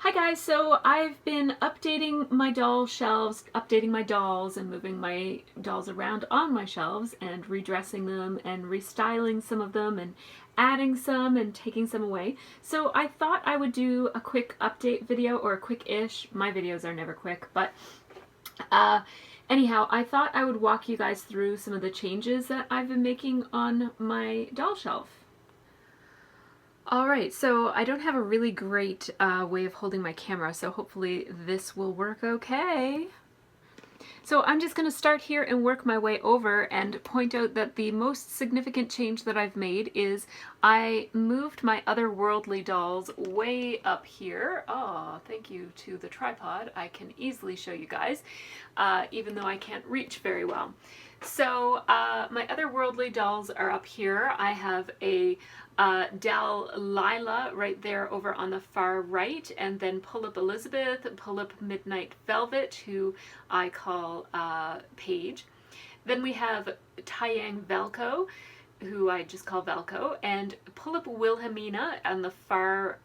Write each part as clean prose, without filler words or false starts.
Hi guys, so I've been updating my doll shelves, updating my dolls and moving my dolls around on my shelves and redressing them and restyling some of them and adding some and taking some away. So I thought I would do a quick update video, or a quick-ish. My videos are never quick, but anyhow, I thought I would walk you guys through some of the changes that I've been making on my doll shelf. Alright, so I don't have a really great way of holding my camera, so hopefully this will work okay. So I'm just going to start here and work my way over and point out that the most significant change that I've made is I moved my otherworldly dolls way up here. Oh, thank you to the tripod. I can easily show you guys, even though I can't reach very well. So my otherworldly dolls are up here. I have a Lila right there over on the far right, and then Pullips Elizabeth, Pullips Midnight Velvet, who I call Paige. Then we have Taiyang Velko, who I just call Velko, and Pullips Wilhelmina on the far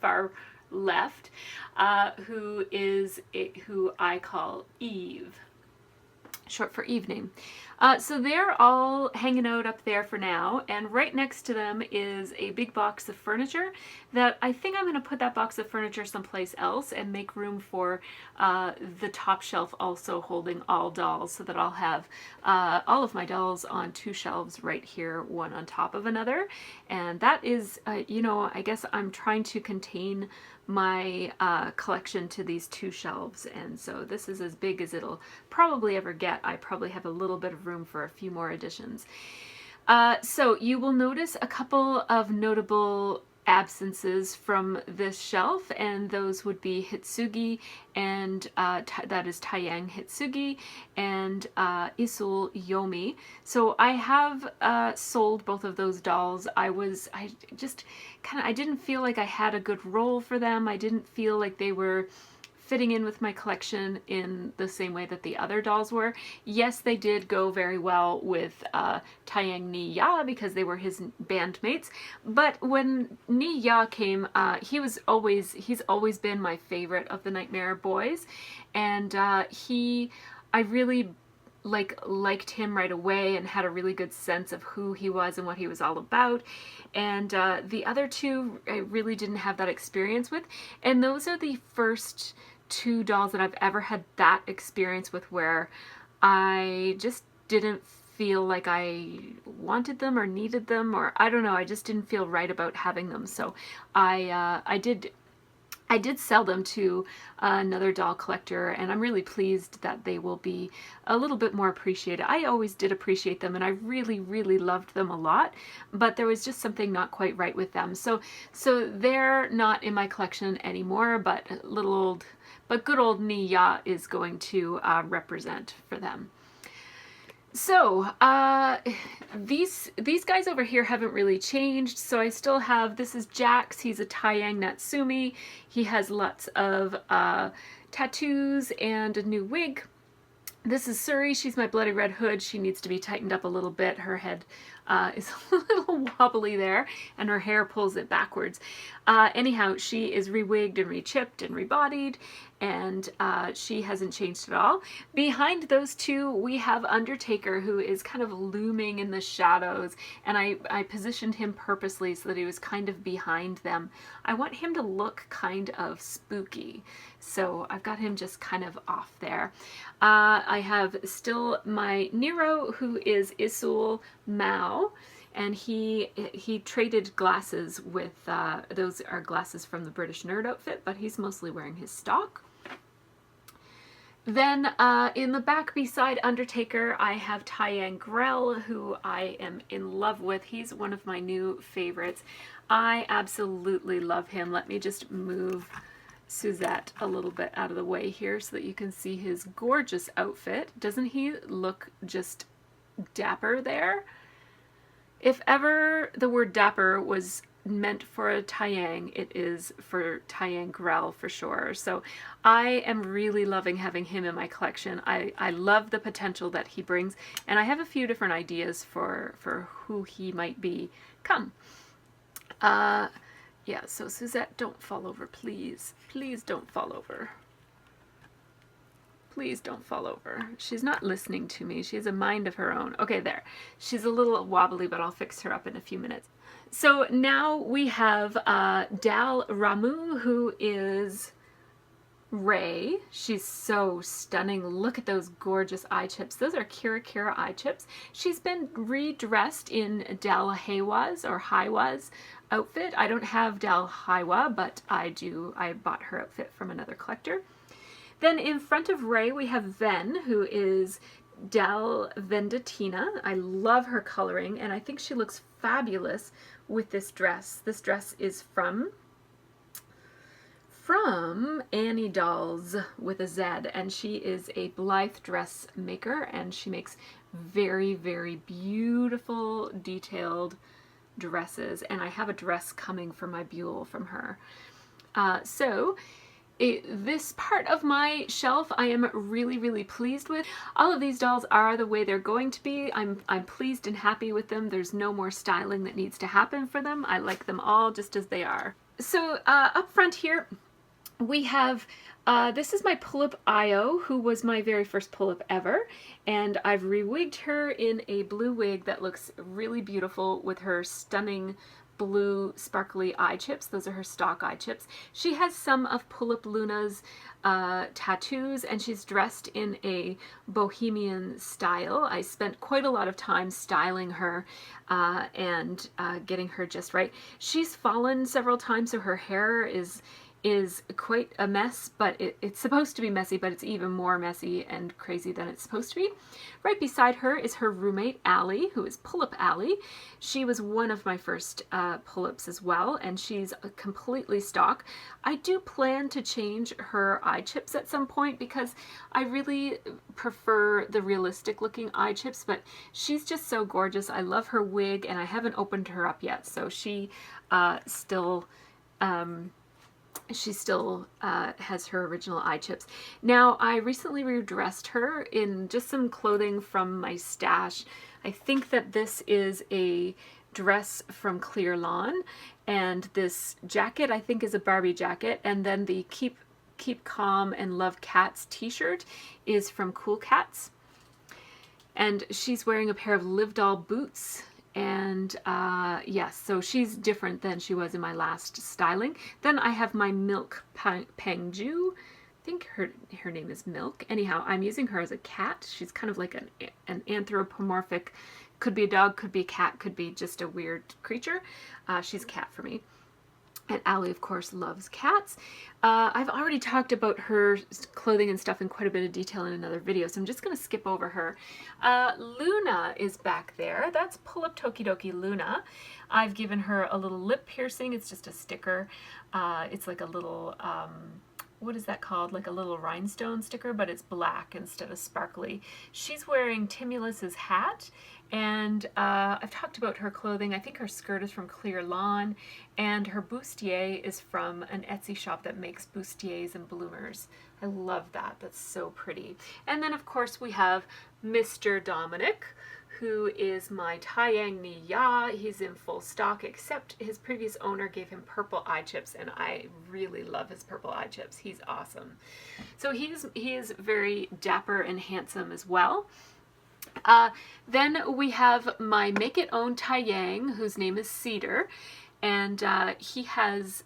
far left, who I call Eve, short for evening. So they're all hanging out up there for now, and right next to them is a big box of furniture that I think I'm going to put that box of furniture someplace else and make room for the top shelf also holding all dolls, so that I'll have all of my dolls on two shelves right here, one on top of another. And that is, you know, I guess I'm trying to contain my collection to these two shelves, and so this is as big as it'll probably ever get. I probably have a little bit of room for a few more additions. So you will notice a couple of notable absences from this shelf, and those would be Hitsugi, and that is Taiyang Hitsugi, and Isul Yomi. So I have sold both of those dolls. I didn't feel like I had a good role for them. I didn't feel like they were fitting in with my collection in the same way that the other dolls were. Yes, they did go very well with Taiyang Ni Ya because they were his bandmates, but when Ni Ya came, he's always been my favorite of the Nightmare Boys, and I really liked him right away and had a really good sense of who he was and what he was all about. And the other two I really didn't have that experience with, and those are the first two dolls that I've ever had that experience with, where I just didn't feel like I wanted them or needed them, or I don't know, I just didn't feel right about having them. So I did sell them to another doll collector, and I'm really pleased that they will be a little bit more appreciated. I always did appreciate them, and I really, really loved them a lot, but there was just something not quite right with them. So they're not in my collection anymore, but good old Ni Ya is going to represent for them. So these guys over here haven't really changed. So I still have, this is Jax. He's a Taiyang Natsumi. He has lots of tattoos and a new wig. This is Suri. She's my Bloody Red Hood. She needs to be tightened up a little bit. Her head is a little wobbly there, and her hair pulls it backwards. Anyhow, she is rewigged and rechipped and rebodied, and she hasn't changed at all. Behind those two, we have Undertaker, who is kind of looming in the shadows, and I positioned him purposely so that he was kind of behind them. I want him to look kind of spooky, so I've got him just kind of off there. I have still my Nero, who is Isul Mao, and he traded glasses with, those are glasses from the British Nerd outfit, but he's mostly wearing his stock. Then in the back beside Undertaker, I have Taiyang Grell, who I am in love with. He's one of my new favorites. I absolutely love him. Let me just move Suzette a little bit out of the way here so that you can see his gorgeous outfit. Doesn't he look just dapper there? If ever the word dapper was meant for a Taiyang, it is for Taiyang Grell for sure. So I am really loving having him in my collection. I love the potential that he brings, and I have a few different ideas for who he might become. Yeah, so Suzette, don't fall over, please. Please don't fall over. Please don't fall over. She's not listening to me. She has a mind of her own. Okay, there. She's a little wobbly, but I'll fix her up in a few minutes. So now we have Dal Ramu, who is Ray. She's so stunning. Look at those gorgeous eye chips. Those are Kira Kira eye chips. She's been redressed in Dal Haywa's or Haiwa's outfit. I don't have Dal Haiwa, but I do. I bought her outfit from another collector. Then in front of Ray, we have Ven, who is Dal Vendatina. I love her coloring, and I think she looks fabulous with this dress. This dress is from Annie Dolls with a Z, and she is a Blythe dress maker, and she makes very, very beautiful, detailed dresses, and I have a dress coming for my Buell from her. This part of my shelf I am really, really pleased with. All of these dolls are the way they're going to be. I'm pleased and happy with them. There's no more styling that needs to happen for them. I like them all just as they are. So up front here we have, this is my Pullips Io, who was my very first Pullips ever, and I've rewigged her in a blue wig that looks really beautiful with her stunning blue sparkly eye chips. Those are her stock eye chips. She has some of Pullips Luna's tattoos, and she's dressed in a bohemian style. I spent quite a lot of time styling her and getting her just right. She's fallen several times, so her hair is quite a mess, but it's supposed to be messy, but it's even more messy and crazy than it's supposed to be. Right beside her is her roommate, Allie, who is Pullips Allie. She was one of my first Pullips as well, and she's completely stock. I do plan to change her eye chips at some point because I really prefer the realistic looking eye chips, but she's just so gorgeous. I love her wig, and I haven't opened her up yet, so she still has her original eye chips. Now, I recently redressed her in just some clothing from my stash. I think that this is a dress from Clear Lawn, and this jacket I think is a Barbie jacket, and then the Keep Calm and Love Cats t-shirt is from Cool Cats. And she's wearing a pair of Live Doll boots. And yes, so she's different than she was in my last styling. Then I have my Milk Pangju. I think her name is Milk. Anyhow, I'm using her as a cat. She's kind of like an anthropomorphic, could be a dog, could be a cat, could be just a weird creature. She's a cat for me. And Allie, of course, loves cats. I've already talked about her clothing and stuff in quite a bit of detail in another video, so I'm just going to skip over her. Luna is back there. That's Pullips Tokidoki Luna. I've given her a little lip piercing. It's just a sticker. It's like a little, what is that called? Like a little rhinestone sticker, but it's black instead of sparkly. She's wearing Timulus's hat, and I've talked about her clothing. I think her skirt is from Clear Lawn, and her bustier is from an Etsy shop that makes bustiers and bloomers. I love that. That's so pretty. And then, of course, we have Mr. Dominic, who is my Taiyang Ni Ya. He's in full stock, except his previous owner gave him purple eye chips, and I really love his purple eye chips. He's awesome. So he is very dapper and handsome as well. Then we have my Make It Own Taiyang, whose name is Cedar, and he has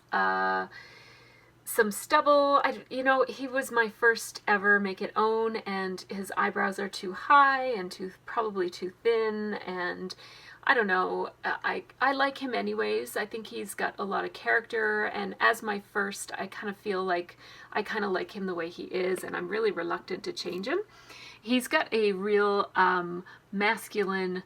some stubble. He was my first ever Make It Own, and his eyebrows are too high and probably too thin, and I don't know. I like him anyways. I think he's got a lot of character, and as my first, I kind of feel like I kind of like him the way he is, and I'm really reluctant to change him. He's got a real masculine,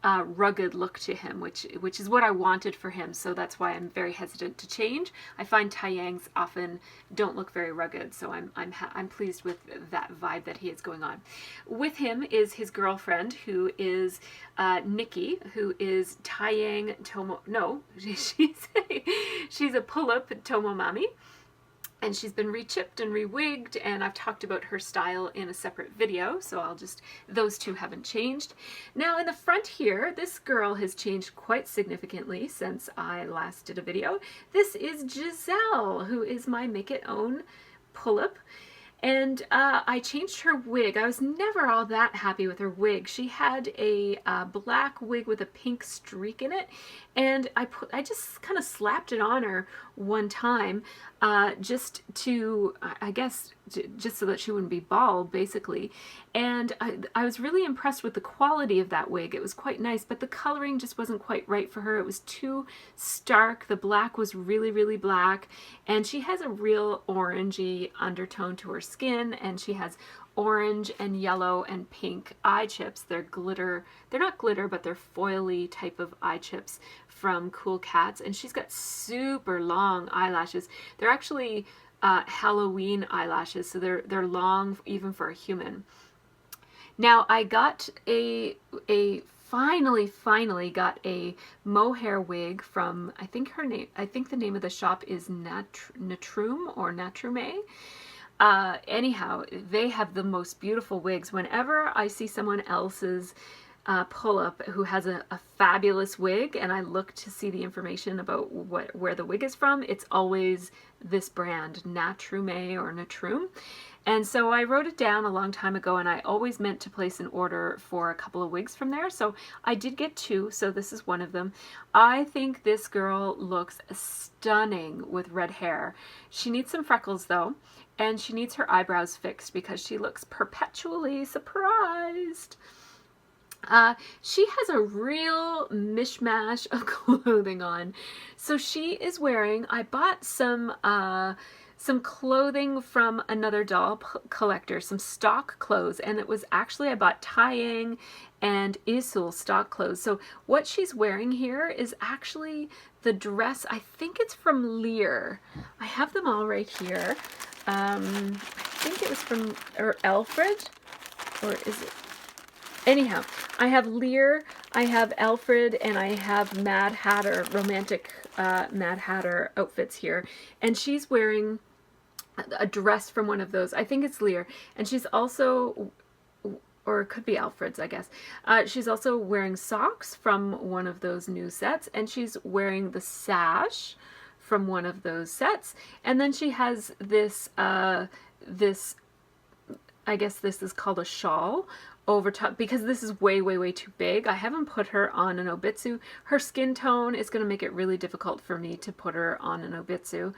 rugged look to him, which is what I wanted for him, so that's why I'm very hesitant to change. I find Taiyangs often don't look very rugged, so I'm pleased with that vibe that he is going on. With him is his girlfriend, who is Nikki, who is Taiyang Tomo. No, she's a Pullips Tomomami. And she's been rechipped and rewigged, and I've talked about her style in a separate video, so those two haven't changed. Now in the front here, this girl has changed quite significantly since I last did a video. This is Giselle, who is my Make It Own Pullip. And I changed her wig. I was never all that happy with her wig. She had a black wig with a pink streak in it, and I just kind of slapped it on her one time, just to, I guess, just so that she wouldn't be bald, basically. And I was really impressed with the quality of that wig. It was quite nice, but the coloring just wasn't quite right for her. It was too stark. The black was really, really black, and she has a real orangey undertone to her skin, and she has orange and yellow and pink eye chips. They're glitter. They're not glitter, but they're foily type of eye chips from Cool Cats, and she's got super long eyelashes. They're actually Halloween eyelashes, so they're long even for a human. Now I got finally got a mohair wig from, I think the name of the shop is Natrum or Natrume. Anyhow, they have the most beautiful wigs. Whenever I see someone else's Pullup who has a fabulous wig, and I look to see the information about where the wig is from, it's always this brand, Natrume or Natrum. And so I wrote it down a long time ago, and I always meant to place an order for a couple of wigs from there. So I did get two, so this is one of them. I think this girl looks stunning with red hair. She needs some freckles though, and she needs her eyebrows fixed because she looks perpetually surprised. She has a real mishmash of clothing on. So she is wearing, I bought some clothing from another doll collector, some stock clothes, and it was actually, I bought Taeyang and Isul stock clothes. So what she's wearing here is actually the dress, I think it's from Lear. I have them all right here. I think it was from, or Alfred, or is it? Anyhow, I have Lear, I have Alfred, and I have Mad Hatter, romantic Mad Hatter outfits here. And she's wearing a dress from one of those. I think it's Lear. And she's also, or it could be Alfred's, I guess. She's also wearing socks from one of those new sets. And she's wearing the sash from one of those sets. And then she has this, I guess this is called a shawl over top, because this is way, way, way too big. I haven't put her on an obitsu. Her skin tone is going to make it really difficult for me to put her on an obitsu.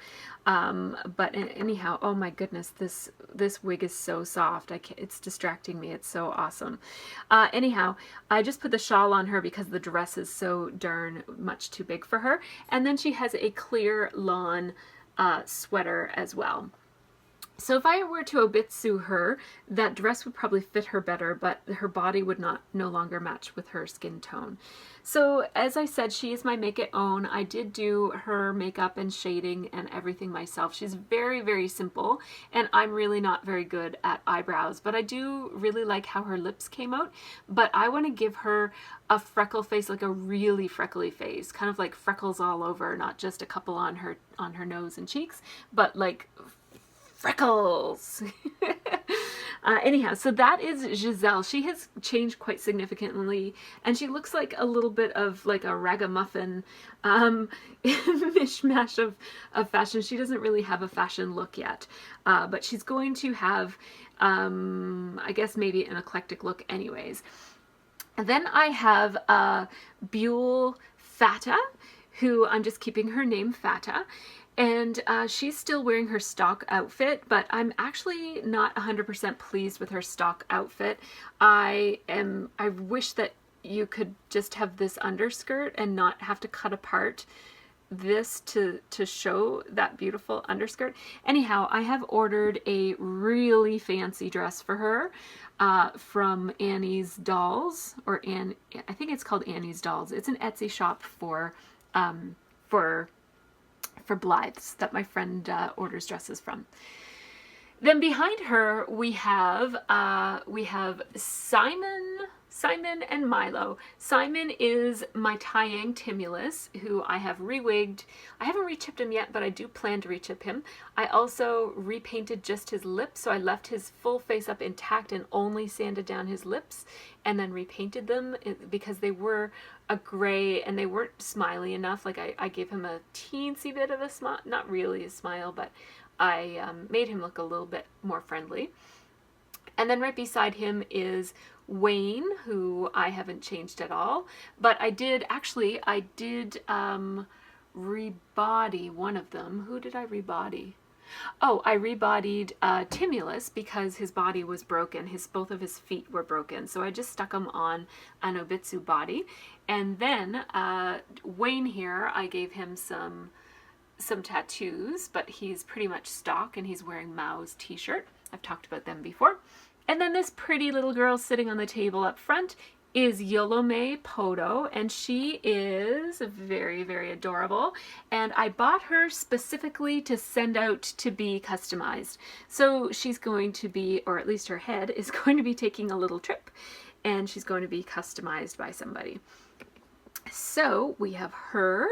But anyhow, oh my goodness, this wig is so soft. It's distracting me. It's so awesome. Anyhow, I just put the shawl on her because the dress is so darn much too big for her. And then she has a clear lawn sweater as well. So if I were to obitsu her, that dress would probably fit her better, but her body would no longer match with her skin tone. So as I said, she is my Make It Own. I did do her makeup and shading and everything myself. She's very, very simple, and I'm really not very good at eyebrows, but I do really like how her lips came out. But I want to give her a freckle face, like a really freckly face, kind of like freckles all over, not just a couple on her nose and cheeks, but like freckles. Anyhow, so that is Giselle. She has changed quite significantly, and she looks like a little bit of like a ragamuffin mishmash of fashion. She doesn't really have a fashion look yet, but she's going to have, I guess, maybe an eclectic look anyways. And then I have Buell Fata, who I'm just keeping her name Fata. And she's still wearing her stock outfit, but I'm actually not 100% pleased with her stock outfit. I wish that you could just have this underskirt and not have to cut apart this to show that beautiful underskirt. Anyhow, I have ordered a really fancy dress for her from Annie's Dolls, or I think it's called Annie's Dolls. It's an Etsy shop for Blythes that my friend orders dresses from. Then behind her we have Simon Simon and Milo. Simon is my Taiyang Timulus, who I have rewigged. I haven't rechipped him yet, but I do plan to rechip him. I also repainted just his lips, so I left his full face up intact and only sanded down his lips, and then repainted them because they were a gray and they weren't smiley enough. Like I gave him a teensy bit of a smile, not really a smile, but I made him look a little bit more friendly. And then right beside him is Wayne, who I haven't changed at all, but I did rebody one of them. Who did I rebody? Oh, I rebodied Timulus because his body was broken. Both of his feet were broken, so I just stuck him on an Obitsu body. And then Wayne here, I gave him some tattoos, but he's pretty much stock, and he's wearing Mao's t-shirt. I've talked about them before. And then this pretty little girl sitting on the table up front is Yolome Poto, and she is very, very adorable. And I bought her specifically to send out to be customized. So she's going to be, or at least her head, is going to be taking a little trip, and she's going to be customized by somebody. So we have her,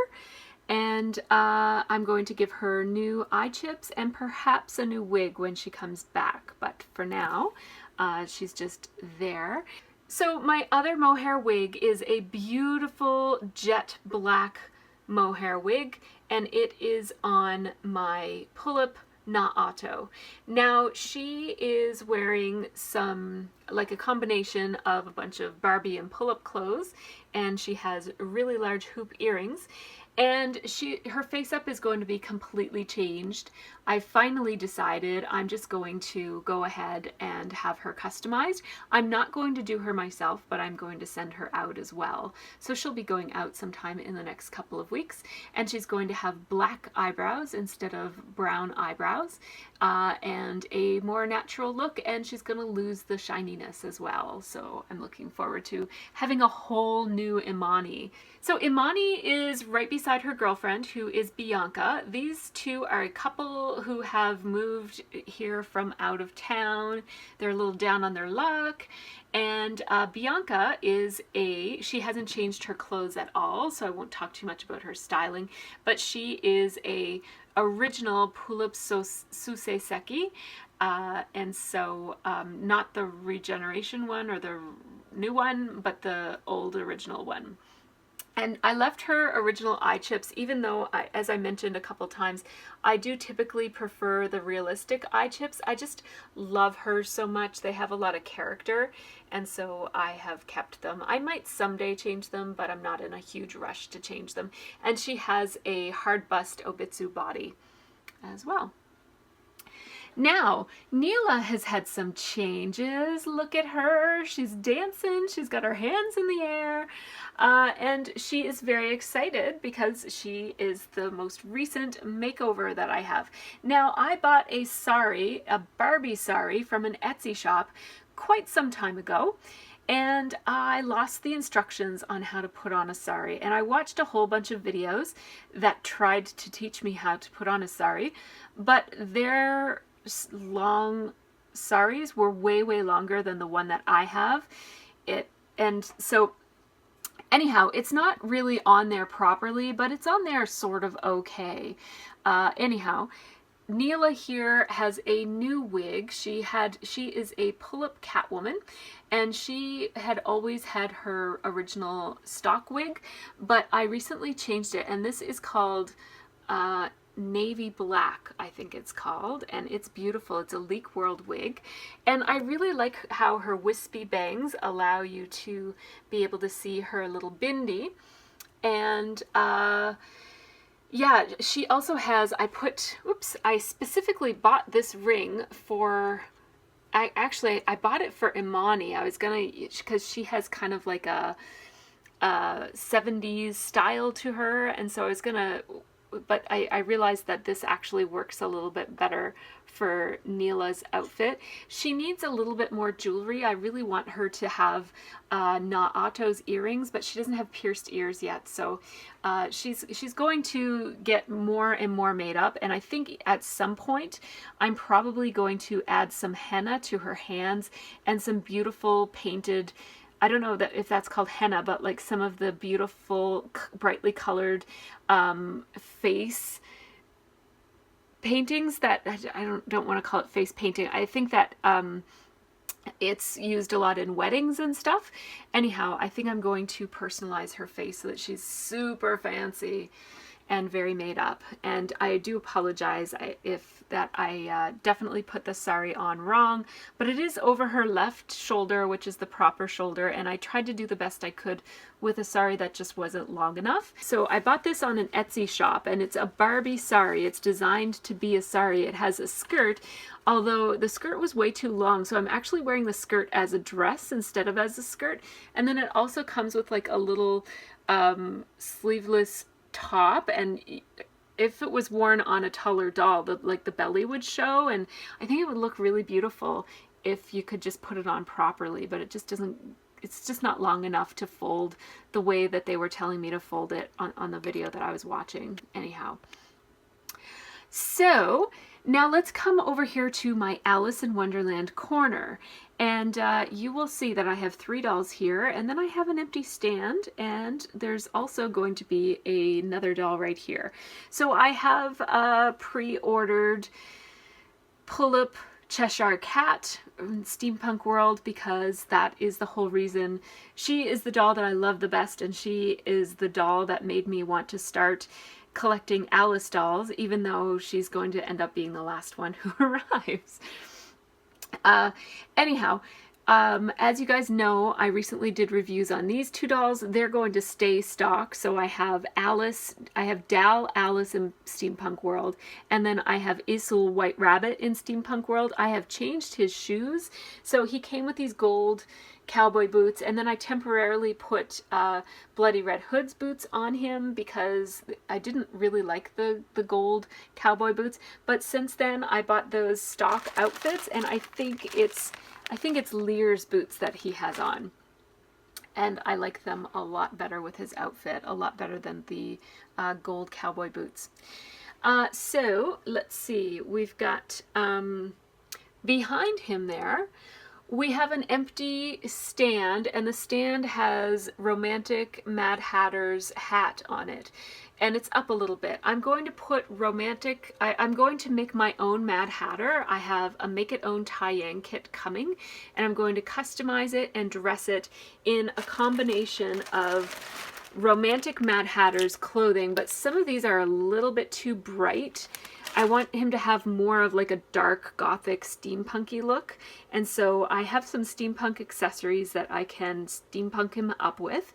and I'm going to give her new eye chips and perhaps a new wig when she comes back. But for now, she's just there. So my other mohair wig is a beautiful jet black mohair wig, and it is on my Pullips Na Auto. Now she is wearing like a combination of a bunch of Barbie and Pullips clothes, and she has really large hoop earrings. And her face up is going to be completely changed. I finally decided I'm just going to go ahead and have her customized. I'm not going to do her myself, but I'm going to send her out as well. So she'll be going out sometime in the next couple of weeks, and she's going to have black eyebrows instead of brown eyebrows, and a more natural look, and she's going to lose the shininess as well. So I'm looking forward to having a whole new Imani. So Imani is right beside her girlfriend, who is Bianca. These two are a couple who have moved here from out of town. They're a little down on their luck. And Bianca she hasn't changed her clothes at all, so I won't talk too much about her styling, but she is a original Pullips Suseseki, and so not the regeneration one or the new one, but the old original one. And I left her original eye chips, even though, as I mentioned a couple times, I do typically prefer the realistic eye chips. I just love her so much. They have a lot of character, and so I have kept them. I might someday change them, but I'm not in a huge rush to change them. And she has a hard bust Obitsu body as well. Now, Neela has had some changes. Look at her. She's dancing. She's got her hands in the air. And she is very excited because she is the most recent makeover that I have. Now, I bought a sari, a Barbie sari from an Etsy shop quite some time ago. And I lost the instructions on how to put on a sari. And I watched a whole bunch of videos that tried to teach me how to put on a sari, but their long saris were way longer than the one that I have. And so anyhow, it's not really on there properly, but it's on there sort of okay. Anyhow, Neela here has a new wig. She is a Pullips Catwoman, and she had always had her original stock wig, but I recently changed it, and this is called Navy Black, I think it's called, and it's beautiful. It's a Leek World wig, and I really like how her wispy bangs allow you to be able to see her little bindi. And yeah, she also has, I specifically bought this ring for, I bought it for Imani. I was gonna, because she has kind of like a 70s style to her, and so I was gonna, but I realized that this actually works a little bit better for Neela's outfit. She needs a little bit more jewelry. I really want her to have Na Auto's earrings, but she doesn't have pierced ears yet, so she's going to get more and more made up, and I think at some point I'm probably going to add some henna to her hands and some beautiful painted I don't know that if that's called henna, but like some of the beautiful, brightly colored face paintings that I don't want to call it face painting. I think that it's used a lot in weddings and stuff. Anyhow, I think I'm going to personalize her face so that she's super fancy and very made up. And I do apologize if I definitely put the sari on wrong, but it is over her left shoulder, which is the proper shoulder, and I tried to do the best I could with a sari that just wasn't long enough. So I bought this on an Etsy shop, and it's a Barbie sari. It's designed to be a sari. It has a skirt, although the skirt was way too long, so I'm actually wearing the skirt as a dress instead of as a skirt. And then it also comes with like a little sleeveless top, and if it was worn on a taller doll, the belly would show, and I think it would look really beautiful if you could just put it on properly, but it just doesn't, it's just not long enough to fold the way that they were telling me to fold it on the video that I was watching. Anyhow, so now let's come over here to my Alice in Wonderland corner, and you will see that I have 3 dolls here, and then I have an empty stand, and there's also going to be another doll right here. So I have pre-ordered Pullips Cheshire Cat in Steampunk World because that is the whole reason. She is the doll that I love the best, and she is the doll that made me want to start collecting Alice dolls, even though she's going to end up being the last one who arrives. Anyhow, as you guys know, I recently did reviews on these 2 dolls. They're going to stay stock. So I have Alice, I have Dal Alice in Steampunk World, and then I have Isul White Rabbit in Steampunk World. I have changed his shoes. So he came with these gold cowboy boots, and then I temporarily put Bloody Red Hood's boots on him because I didn't really like the gold cowboy boots. But since then I bought those stock outfits, and I think it's Lear's boots that he has on, and I like them a lot better with his outfit, a lot better than the gold cowboy boots. So let's see, we've got behind him there we have an empty stand, and the stand has Romantic Mad Hatter's hat on it, and it's up a little bit. I'm going to put Romantic, I'm going to make my own Mad Hatter. I have a Make It Own tie-in kit coming, and I'm going to customize it and dress it in a combination of Romantic Mad Hatter's clothing, but some of these are a little bit too bright. I want him to have more of like a dark gothic steampunky look, and so I have some steampunk accessories that I can steampunk him up with,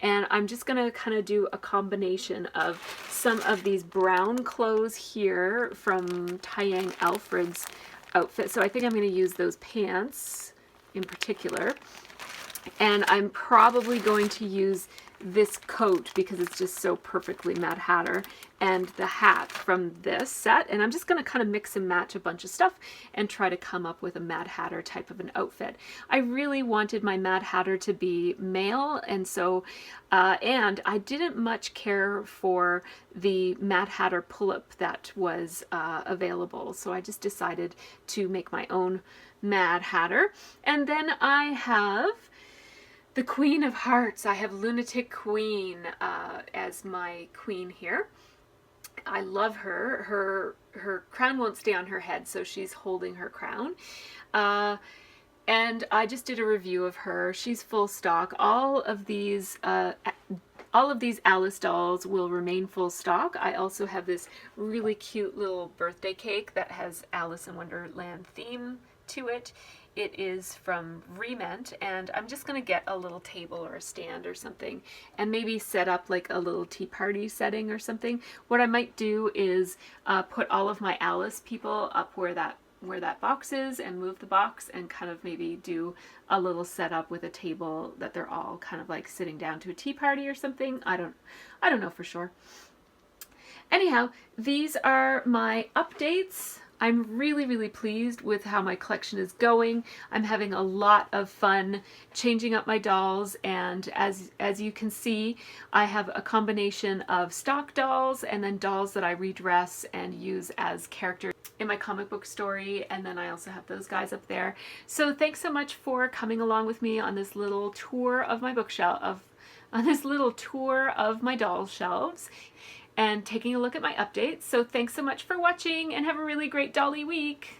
and I'm just gonna kind of do a combination of some of these brown clothes here from Tyang Alfred's outfit. So I think I'm going to use those pants in particular, and I'm probably going to use this coat because it's just so perfectly Mad Hatter, and the hat from this set, and I'm just going to kind of mix and match a bunch of stuff and try to come up with a Mad Hatter type of an outfit. I really wanted my Mad Hatter to be male, and so and I didn't much care for the Mad Hatter pull-up that was available, so I just decided to make my own Mad Hatter. And then I have the Queen of Hearts. I have Lunatic Queen as my queen here. I love her. Her crown won't stay on her head, so she's holding her crown. And I just did a review of her. She's full stock. All of these Alice dolls will remain full stock. I also have this really cute little birthday cake that has Alice in Wonderland theme to it. It is from Rement, and I'm just going to get a little table or a stand or something and maybe set up like a little tea party setting or something. What I might do is put all of my Alice people up where that box is and move the box and kind of maybe do a little setup with a table that they're all kind of like sitting down to a tea party or something. I don't know for sure. Anyhow, these are my updates. I'm really, really pleased with how my collection is going. I'm having a lot of fun changing up my dolls, and as you can see, I have a combination of stock dolls and then dolls that I redress and use as characters. in my comic book story, and then I also have those guys up there. So thanks so much for coming along with me on this little tour of my bookshelf, on this little tour of my doll shelves, and taking a look at my updates. So thanks so much for watching, and have a really great Dolly week.